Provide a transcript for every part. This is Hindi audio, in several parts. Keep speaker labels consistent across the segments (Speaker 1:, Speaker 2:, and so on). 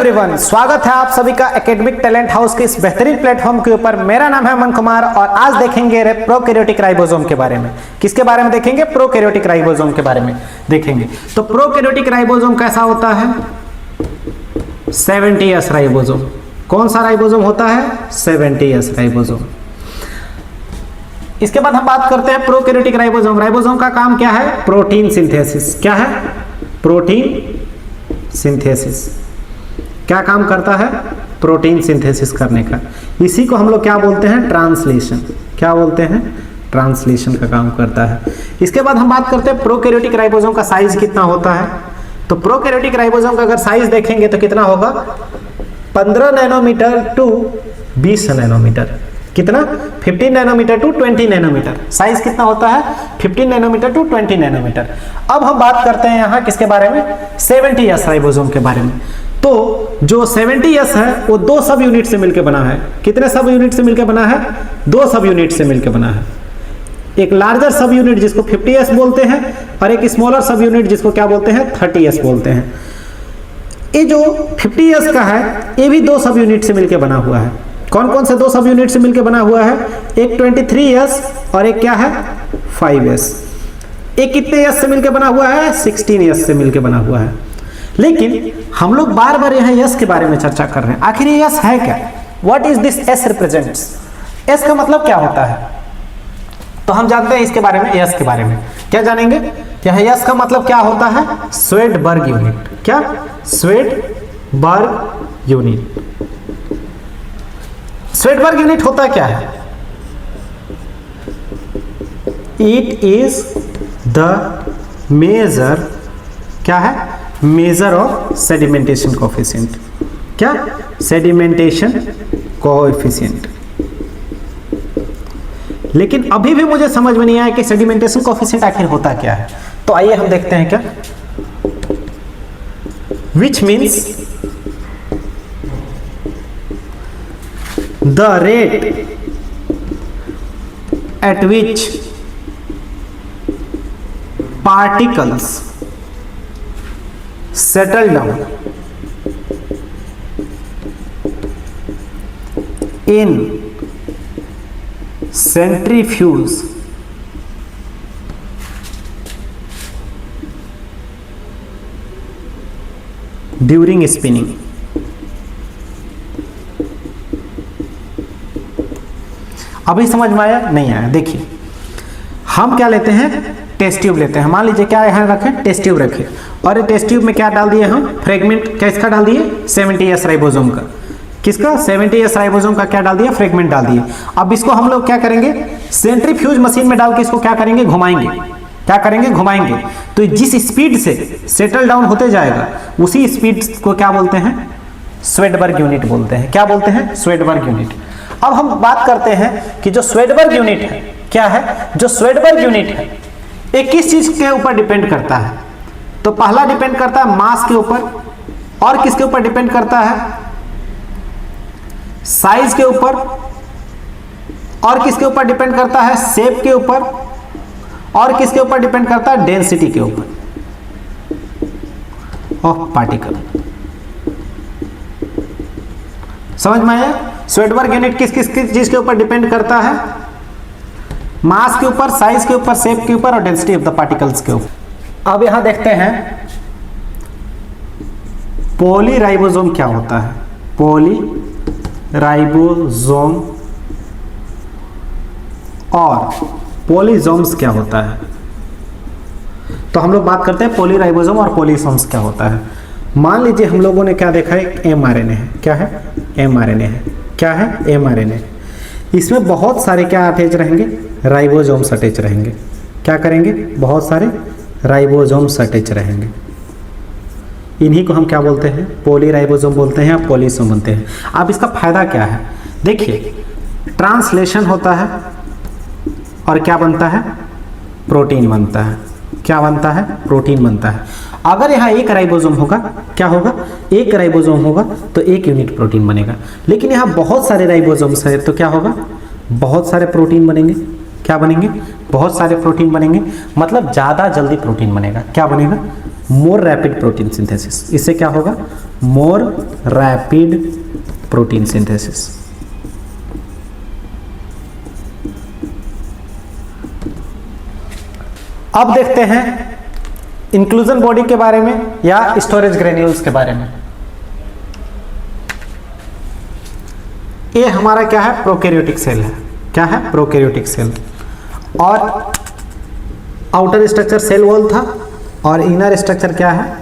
Speaker 1: एवरीवन, स्वागत है आप सभी का एकेडमिक टैलेंट हाउस के इस बेहतरीन प्लेटफॉर्म के ऊपर। मेरा नाम है अमन कुमार और आज देखेंगे प्रोकैरियोटिक राइबोसोम के बारे में। किसके बारे में देखेंगे? प्रोकैरियोटिक राइबोसोम के बारे में देखेंगे। तो प्रोकैरियोटिक राइबोसोम कैसा होता है? 70S ribosome. कौन सा राइबोसोम होता है? 70S ribosome. इसके बाद हम बात करते हैं प्रोकैरियोटिक राइबोसोम। राइबोसोम का काम क्या है? Protein synthesis. क्या है? Protein synthesis. क्या काम करता है? प्रोटीन सिंथेसिस करने का। इसी को हम लोग क्या बोलते हैं? ट्रांसलेशन। क्या बोलते हैं? ट्रांसलेशन का काम करता है। इसके बाद हम बात करते हैं प्रोकैरियोटिक राइबोसोम का साइज कितना होता है। तो प्रोकैरियोटिक राइबोसोम का अगर साइज देखेंगे तो कितना होगा? 15 नैनोमीटर टू 20 नैनोमीटर। कितना? 15 नैनोमीटर टू 20 नैनोमीटर। साइज कितना होता है? 15 नैनोमीटर टू 20 नैनोमीटर। अब हम बात करते हैं यहाँ किसके बारे में? 70S राइबोसोम के बारे में। तो जो 70S है वो 2 सब यूनिट से मिलकर बना है। कितने सब यूनिट से मिलकर बना है? 2 सब यूनिट से मिलकर बना है। एक लार्जर सब यूनिट जिसको 50S बोलते हैं और एक स्मॉलर सब यूनिट जिसको क्या बोलते हैं? 30S बोलते हैं। ये जो 50S का है ये भी 2 सब यूनिट से मिलकर बना हुआ है। कौन कौन से 2 सब यूनिट से मिलकर बना हुआ है? एक 23S और एक क्या है? 5S। एक कितने S से मिलकर बना हुआ है? 16S से मिलकर बना हुआ है। लेकिन हम लोग बार बार यहाँ S के बारे में चर्चा कर रहे हैं। आखिर ये S है क्या? What is this S represents? S का मतलब क्या होता है? तो हम जानते हैं इसके बारे में, S के बारे में क्या जानेंगे? यहाँ S का मतलब क्या होता है? Svedberg unit. क्या? Svedberg unit. स्वेडबर्ग यूनिट होता क्या है? इट इज द मेजर, क्या है? Measure of sedimentation coefficient. क्या? Sedimentation coefficient. लेकिन अभी भी मुझे समझ में नहीं आया कि सेडिमेंटेशन कोएफिशिएंट आखिर होता क्या है। तो आइए हम देखते हैं क्या। Which means the rate at which particles settle down in centrifuge during spinning। अभी समझ में आया? नहीं आया? देखिए, हम क्या लेते हैं? टेस्ट ट्यूब लेते हैं। मान लीजिए क्या यहाँ रखें? टेस्ट ट्यूब रखें और टेस्ट ट्यूब में क्या डाल दिए हम? फ्रेगमेंट। किसका डाल दिए? 70S राइबोसोम का। किसका? 70S राइबोसोम का क्या डाल दिया? फ्रेगमेंट डाल दिए। अब इसको हम लोग क्या करेंगे? सेंट्रीफ्यूज मशीन में डाल के इसको क्या करेंगे? घुमाएंगे। क्या करेंगे? घुमाएंगे। तो जिस स्पीड से सेटल डाउन होते जाएगा उसी स्पीड को क्या बोलते हैं? स्वेडबर्ग यूनिट बोलते हैं। क्या बोलते हैं? Svedberg unit. अब हम बात करते हैं कि जो स्वेडबर्ग यूनिट है क्या है? जो स्वेडबर्ग यूनिट है ये किस चीज के ऊपर डिपेंड करता है? तो पहला डिपेंड करता है मास के ऊपर, और किसके ऊपर डिपेंड करता है? साइज के ऊपर, और किसके ऊपर डिपेंड करता है? शेप के ऊपर, और किसके ऊपर डिपेंड करता है? डेंसिटी के ऊपर ऑफ पार्टिकल। समझ में आया? स्वेडबर्ग यूनिट किस किस चीज के ऊपर डिपेंड करता है? मास के ऊपर, साइज के ऊपर, शेप के ऊपर और डेंसिटी ऑफ द पार्टिकल्स के ऊपर। अब यहां देखते हैं पॉलीराइबोसोम क्या होता है। पॉलीराइबोसोम और पॉलीसोम्स क्या होता है। तो हम लोग बात करते हैं पॉलीराइबोसोम और पॉलीसोम्स क्या होता है। मान लीजिए हम लोगों ने क्या देखा है? mRNA है। क्या है? mRNA है। क्या है? mRNA। इसमें बहुत सारे क्या अटैच रहेंगे? राइबोसोम्स अटैच रहेंगे। क्या करेंगे? बहुत सारे राइबोसोम्स अटैच रहेंगे। इन्हीं को हम क्या बोलते हैं? पॉलीराइबोसोम बोलते हैं या पॉलीसोम बोलते हैं। अब इसका फायदा क्या है? देखिए, ट्रांसलेशन होता है और क्या बनता है? प्रोटीन बनता है। क्या बनता है? प्रोटीन बनता है। अगर यहाँ एक राइबोसोम होगा, क्या होगा? एक राइबोसोम होगा तो एक यूनिट प्रोटीन बनेगा। लेकिन यहाँ बहुत सारे राइबोसोम्स है तो क्या होगा? बहुत सारे प्रोटीन बनेंगे। क्या बनेंगे? बहुत सारे प्रोटीन बनेंगे, मतलब ज़्यादा जल्दी प्रोटीन बनेगा। क्या बनेगा? More rapid protein synthesis. इससे क्या होगा? More rapid protein synthesis. अब देखते हैं इंक्लूजन बॉडी के बारे में या स्टोरेज ग्रेन्यूल्स के बारे में। ये हमारा क्या है? प्रोकैरियोटिक सेल है। क्या है? Prokaryotic cell. और आउटर स्ट्रक्चर सेल वॉल था और इनर स्ट्रक्चर क्या है?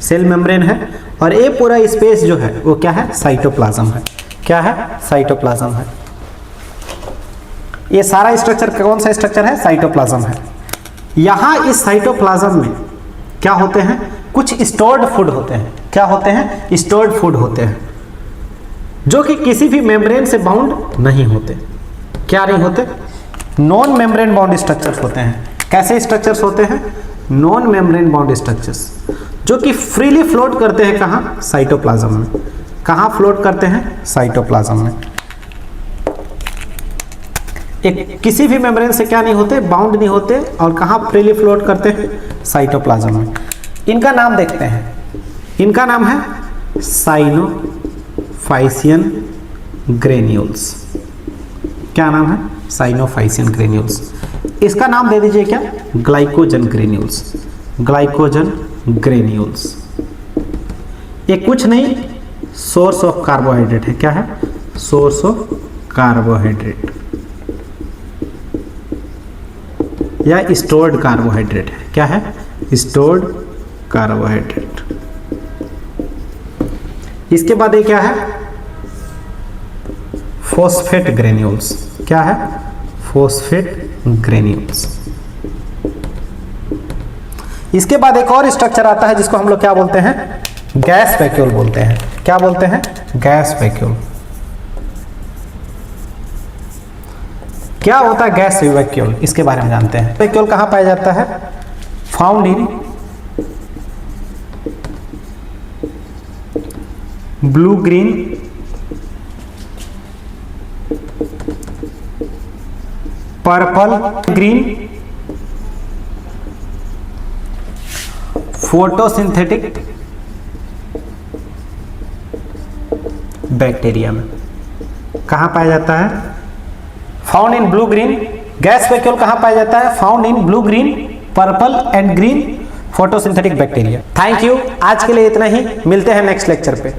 Speaker 1: सेल मेम्ब्रेन है। और ये पूरा स्पेस जो है वो क्या है? साइटोप्लाज्म है। क्या है? साइटोप्लाज्म है। ये सारा स्ट्रक्चर कौन सा स्ट्रक्चर है? साइटोप्लाज्म है। यहां इस साइटोप्लाज्म में क्या होते हैं? कुछ स्टोर्ड फूड होते हैं। क्या होते हैं? स्टोर्ड फूड होते हैं जो कि किसी भी मेम्ब्रेन से बाउंड नहीं होते। क्या नहीं होते? नॉन मेम्ब्रेन बाउंड स्ट्रक्चर्स होते हैं। कैसे स्ट्रक्चर्स होते हैं? नॉन मेम्ब्रेन बाउंड स्ट्रक्चर्स जो कि फ्रीली फ्लोट करते हैं। कहां? साइटोप्लाज्म में। कहां फ्लोट करते हैं? साइटोप्लाज्म में। एक किसी भी मेम्ब्रेन से क्या नहीं होते? बाउंड नहीं होते। और कहां फ्रीली फ्लोट करते हैं? साइटोप्लाज्म में। इनका नाम देखते हैं। इनका नाम है साइनोफाइसियन ग्रेन्यूल्स। क्या नाम है? Cyanophycean granules. इसका नाम दे दीजिए क्या? Glycogen granules. Glycogen granules. ये कुछ नहीं, सोर्स ऑफ कार्बोहाइड्रेट है। क्या है? सोर्स ऑफ कार्बोहाइड्रेट या स्टोर्ड कार्बोहाइड्रेट है। क्या है? Stored carbohydrate. इसके बाद ये क्या है? Phosphate granules. क्या है? Phosphate granules. इसके बाद एक और स्ट्रक्चर आता है जिसको हम लोग क्या बोलते हैं? गैस वैक्यूल बोलते हैं। क्या बोलते हैं? Gas vacuole. क्या होता है गैस वैक्यूल? इसके बारे में जानते हैं। वैक्यूल कहां पाया जाता है? Found in blue green purple green photosynthetic bacteria में। कहां पाया जाता है? Found in blue green. Gas vacuole कहां पाया जाता है? Found in blue green purple and green photosynthetic bacteria. Thank you. आज के लिए इतना ही। मिलते हैं नेक्स्ट लेक्चर पे।